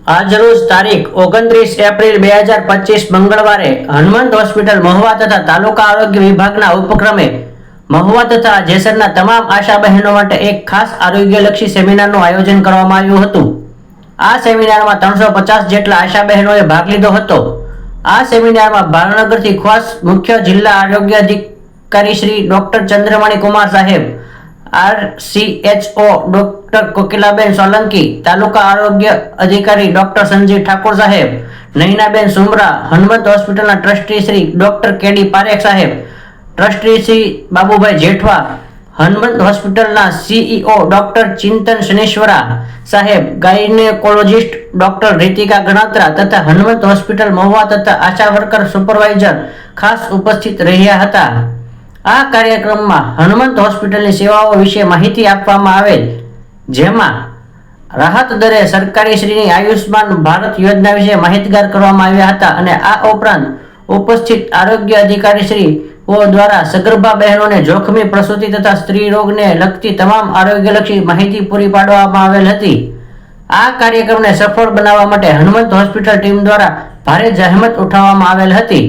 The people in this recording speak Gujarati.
આજરોજ તારીખ 29 એપ્રિલ 2025 મંગળવારે હનુમંત હોસ્પિટલ મહુવા તથા તાલુકા આરોગ્ય વિભાગના ઉપક્રમે મહુવા તથા જેસરના તમામ આશા બહેનો માટે એક ખાસ આરોગ્યલક્ષી સેમિનારનું આયોજન કરવામાં આવ્યું હતું। આ સેમિનારમાં 350 જેટલા આશા બહેનોએ ભાગ લીધો હતો। આ સેમિનારમાં ભાવનગરથી ખાસ મુખ્ય જિલ્લા આરોગ્ય અધિકારી શ્રી ડોક્ટર ચંદ્રમણી કુમાર સાહેબ, RCHO ડોક્ટર કોકિલાબેન સોલંકી, તાલુકા આરોગ્ય અધિકારી ડોક્ટર સંજીવ ઠાકોર સાહેબ, નૈનાબેન સુમરા, હનુમંત હોસ્પિટલના ટ્રસ્ટી શ્રી ડોક્ટર કેડી પારેખ સાહેબ, ટ્રસ્ટી શ્રી બાબુભાઈ જેઠવા, હનુમંત હોસ્પિટલના CEO ડોક્ટર ચિંતન શનેશ્વરા સાહેબ, ગાયનેકોલોજીસ્ટ ડોક્ટર રીતિકા ગણાત્રા તથા હનુમંત હોસ્પિટલ મહુવા તથા આશા વર્કર સુપરવાઇઝર ખાસ ઉપસ્થિત રહ્યા હતા। આ કાર્યક્રમમાં હનુમંત હોસ્પિટલની સેવાઓ વિશે માહિતી આપવામાં આવેલ, જેમાં રાહત દરે સરકારીશ્રીની આયુષ્માન ભારત યોજના વિશે માહિતગાર કરવામાં આવ્યા હતા અને આ ઉપરાંત ઉપસ્થિત આરોગ્ય અધિકારીશ્રીઓ દ્વારા સગર્ભા બહેનોને જોખમી પ્રસૂતિ તથા સ્ત્રી રોગને લગતી તમામ આરોગ્યલક્ષી માહિતી પૂરી પાડવામાં આવેલ હતી। આ કાર્યક્રમને સફળ બનાવવા માટે હનુમંત હોસ્પિટલ ટીમ દ્વારા ભારે જહેમત ઉઠાવવામાં આવેલ હતી।